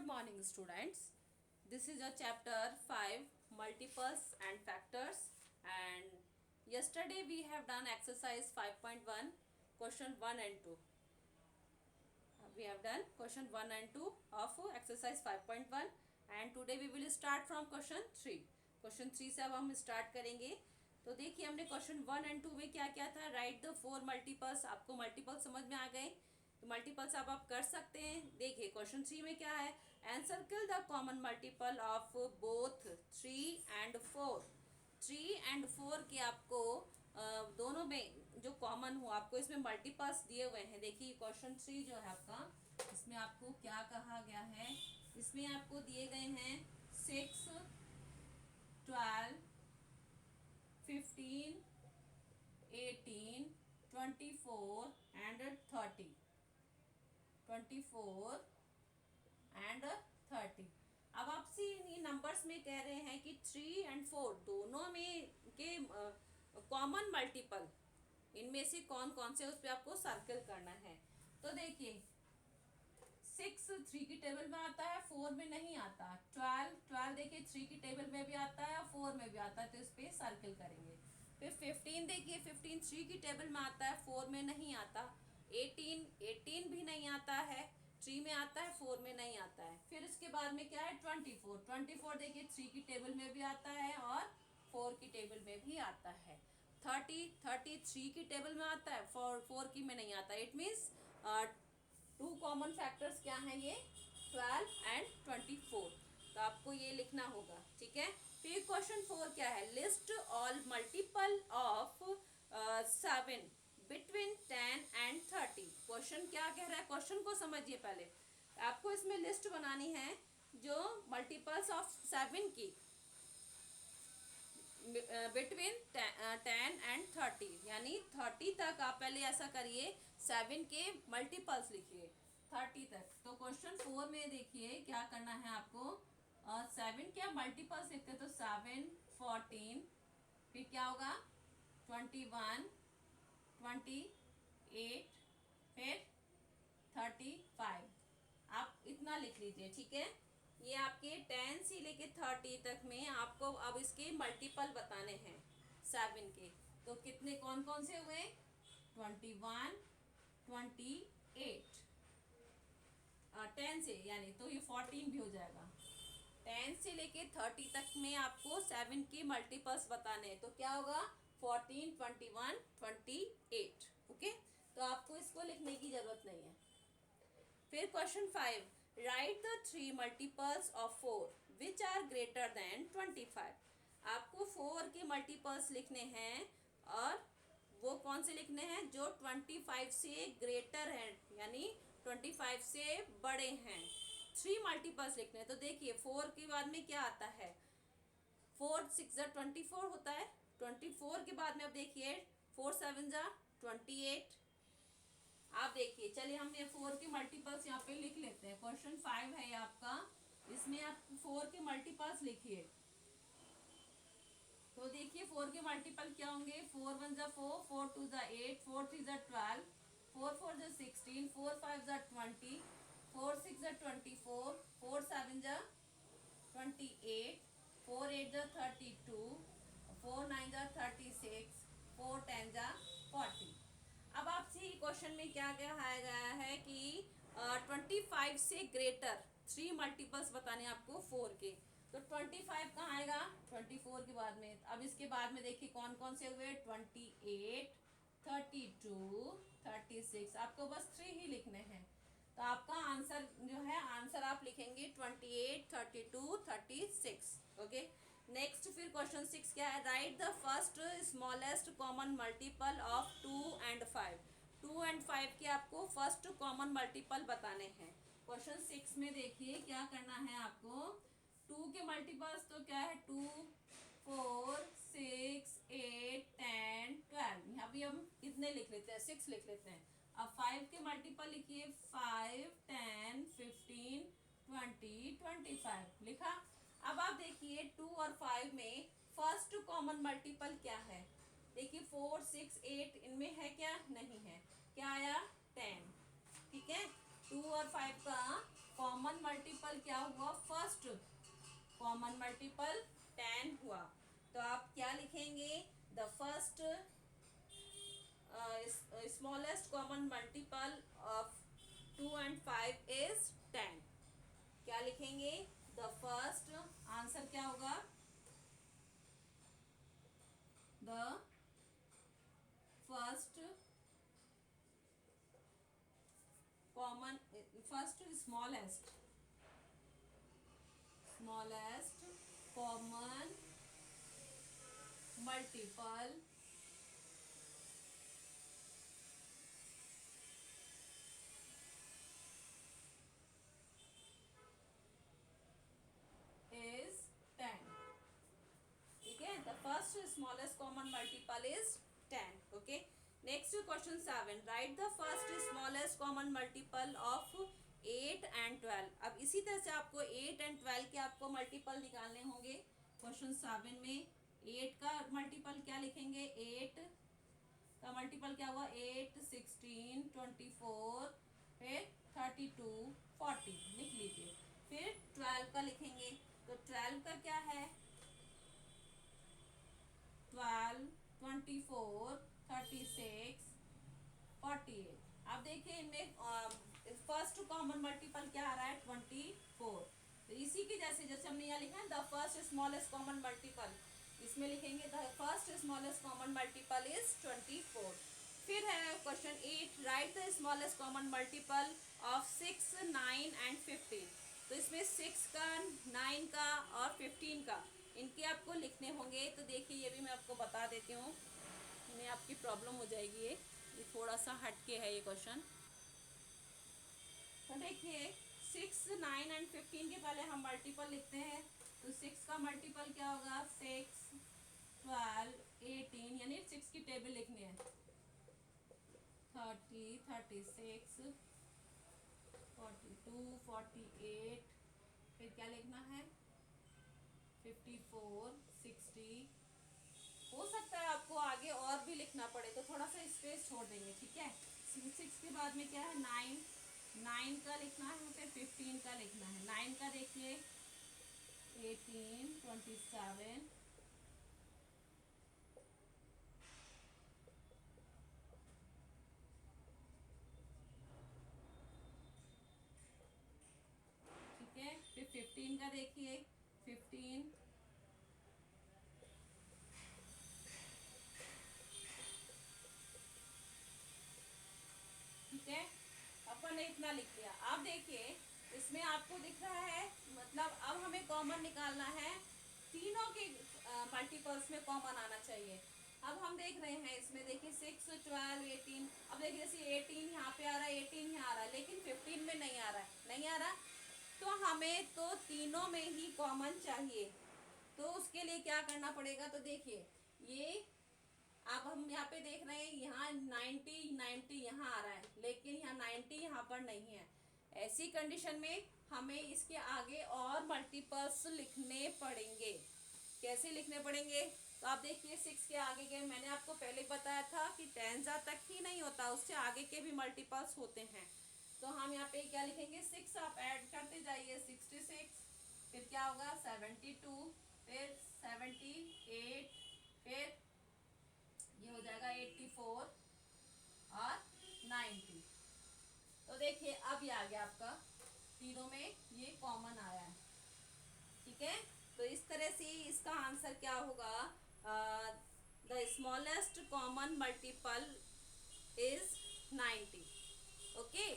Good morning, students. This is your chapter 5 multiples and factors, and yesterday we have done exercise 5.1 question 1 and 2. We have done question 1 and 2 of exercise 5.1 and today we will start from question 3. Question 3 से अब हम start करेंगे. तो देखिए हमने question 1 and 2 में क्या क्या था. Right the 4 multiples. आपको मल्टीपल समझ में आ गए तो मल्टीपल्स अब आप कर सकते हैं. देखिए क्वेश्चन 3 में क्या है. Encircle the common multiple of both 3 and 4. 3 and 4 के आपको दोनों में जो कॉमन हो आपको इसमें मल्टीपल्स दिए हुए हैं. देखिए क्वेश्चन 3 जो है आपका इसमें आपको क्या कहा गया है. इसमें आपको दिए गए हैं 6, 12, 15, 18, 24 एंड 30. 24 एंड 30. अब आपसे इन नंबर्स में कह रहे हैं कि 3 एंड 4 दोनों में के कॉमन मल्टीपल इनमें से कौन कौन से उस पर आपको सर्कल करना है. तो देखिए 6 3 की टेबल में आता है, 4 में नहीं आता. 12 देखिए 3 की टेबल में भी आता है और 4 में भी आता है तो इस पर सर्कल करेंगे. फिर 15 देखिए 15 3 की टेबल में आता है, 4 में नहीं आता. 18 भी नहीं आता है, 3 में आता है, 4 में नहीं आता है. फिर इसके बाद में क्या है 24 देखिए 3 की टेबल में भी आता है और 4 की टेबल में भी आता है. 30 3 की टेबल में आता है, 4 की में नहीं आता. It means two common factors क्या हैं ये 12 एंड 24. तो आपको ये लिखना होगा. ठीक है. फिर क्वेश्चन 4 क्या है. List all multiple of 7 between 10 and 30. Question क्या कह रहा है, क्वेश्चन को समझिए. पहले आपको इसमें लिस्ट बनानी है जो मल्टीपल्स ऑफ 7 की बिटवीन 10 एंड 30 यानी 30 तक. आप पहले ऐसा करिए 7 के मल्टीपल्स लिखिए 30 तक. तो क्वेश्चन 4 में देखिए क्या करना है आपको. 7 के मल्टीपल्स लिखते हैं तो 7 14, फिर क्या होगा 21 28, फिर 35. आप इतना लिख लीजिए. ठीक है. ये आपके 10 से लेके 30 तक में आपको अब इसके मल्टीपल बताने हैं 7 के. तो कितने कौन कौन से हुए 21 28 10 से यानी तो ये 14 भी हो जाएगा. 10 से लेके 30 तक में आपको 7 के मल्टीपल्स बताने हैं. तो क्या होगा 14 21 28. ओके. तो आपको इसको लिखने की जरूरत नहीं है. फिर question 5. Write the 3 multiples of 4 which are greater than 25. आपको 4 के मल्टीपल्स लिखने हैं और वो कौन से लिखने हैं जो 25 से ग्रेटर हैं यानी 25 से बड़े हैं. 3 मल्टीपल्स लिखने हैं. तो देखिए 4 के बाद में क्या आता है 4 6 24 होता है. 24 के बाद में अब देखिए 4 7 28. आप देखिए चलिए हम ये 4 के मल्टीपल्स यहाँ पे लिख लेते हैं. क्वेश्चन 5 है ये आपका. इसमें आप 4 के मल्टीपल्स लिखिए. तो देखिए 4 के मल्टीपल क्या होंगे 4 1 4, 4 2 8, 4 3 12, 4 4 16, 4 5 20, 4 6 24, 4 7 28, 4 8 32, 4 9 36, 4 10 40. अब आपसे क्वेश्चन में क्या कहा गया है कि 25 से ग्रेटर 3 मल्टीपल्स बताने आपको 4 के. तो 25 कहाँ आएगा 24 के बाद में. अब इसके बाद में देखिए कौन कौन से हुए 28 32 36. आपको बस 3 ही लिखने हैं. तो आपका आंसर जो है आंसर आप लिखेंगे 28 32 36. ओके. नेक्स्ट फिर क्वेश्चन 6 क्या है. Right the first smallest common multiple of 2 and 5. 2 and 5 के आपको फर्स्ट कॉमन मल्टीपल बताने हैं. क्वेश्चन 6 में देखिए क्या करना है आपको. 2 के मल्टीपल्स तो क्या है 2 4 6 8 10 12. यहाँ भी हम कितने लिख लेते हैं 6 लिख लेते हैं. अब 5 के मल्टीपल लिखिए 5 10 15 20 25 लिखा. अब आप देखिए 2 और 5 में फर्स्ट कॉमन मल्टीपल क्या है. देखिए 4 6 8 इनमें है क्या नहीं है. क्या आया 10. ठीक है. 2 और 5 का कॉमन मल्टीपल मल्टीपल क्या हुआ, फर्स्ट कॉमन मल्टीपल 10 हुआ। तो आप क्या लिखेंगे, the first smallest common multiple of 2 and 5 is 10। क्या लिखेंगे, द फर्स्ट, आंसर क्या होगा, the first common, first smallest common multiple is 10। ठीक है, the first smallest common multiple is 10। Okay, next question 7, right the first smallest common multiple of 8 and 12। अब इसी तरह से आपको 8 and 12 के आपको मल्टीपल निकालने होंगे। क्वेश्चन 7 में 8 का मल्टीपल क्या लिखेंगे, 8 का मल्टीपल क्या हुआ, 8, 16, 24, फिर 32, 40 लिख लीजिए। फिर 12 का लिखेंगे, तो 12 का क्या है, 12, 24, 36, 48। अब देखिए इनमें फर्स्ट कॉमन मल्टीपल क्या आ रहा है, 24। तो इसी की जैसे जैसे हमने यहाँ लिखा है the first smallest common multiple, इसमें लिखेंगे the first smallest common multiple is 24। फिर है question 8, right the smallest common multiple of 6, 9 and 15। तो इसमें 6 का, 9 का और 15 का, इनके आपको लिखने होंगे। तो देखिए ये भी मैं आपको बता देती हूँ, इन्हें आपकी प्रॉब्लम हो जाएगी। ये थोड़ा सा हटके है ये क्वेश्चन। तो देखिए 6, 9 and 15 के पहले हम मल्टीपल लिखते हैं। तो 6 का मल्टीपल क्या होगा, 6, 12, 18, यानी 6 की टेबल लिखनी है, 30, 36, 42, 48, फिर क्या लिखना है, 54, 60। हो सकता है आपको आगे और भी लिखना पड़े तो थोड़ा सा स्पेस छोड़ देंगे, ठीक है। 6 के बाद में क्या है, 9 का लिखना है, फिर 15 का लिखना है। 9 का देखिए 18, 27, ठीक है। फिर 15 का देखिए 15, ठीक है। अपन ने इतना लिख लिया। अब देखिए इसमें आपको दिख रहा है, मतलब अब हमें कॉमन निकालना है, तीनों के मल्टीपल्स में कॉमन आना चाहिए। अब हम देख रहे हैं इसमें देखिए 6, 12, 18। अब देखिए जैसे 18 यहाँ पे आ रहा है, 18 यहाँ आ रहा है, लेकिन 15 में नहीं आ रहा है, नहीं आ रहा। तो हमें तो तीनों में ही कॉमन चाहिए। तो उसके लिए क्या करना पड़ेगा, तो देखिए ये अब हम यहाँ पे देख रहे हैं, यहाँ 90 यहाँ आ रहा है, लेकिन यहाँ 90 यहाँ पर नहीं है। ऐसी कंडीशन में हमें इसके आगे और मल्टीपल्स लिखने पड़ेंगे। कैसे लिखने पड़ेंगे, तो आप देखिए 6 के आगे के मैंने आपको पहले बताया था कि 10 तक ही नहीं होता, उससे आगे के भी मल्टीपल्स होते हैं। तो हम यहाँ पे क्या लिखेंगे, 6 आप ऐड करते जाइए, 66, फिर क्या होगा 72, फिर 78, फिर ये हो जाएगा 84 और 90। तो देखिए अब ये आ गया आपका, तीनों में ये कॉमन आया है, ठीक है। तो इस तरह से इसका आंसर क्या होगा, the smallest common multiple is 90। Okay,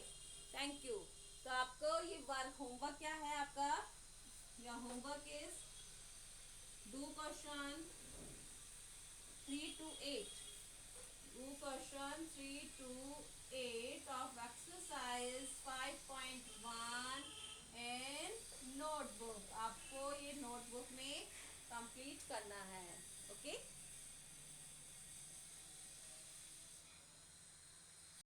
thank you. तो आपको ये वर्क होमवर्क क्या है आपका, या homework is do question 3 to 8, do question 3 to 8 of exercise 5.1 in notebook। आपको ये नोटबुक में कंप्लीट करना है, ओके।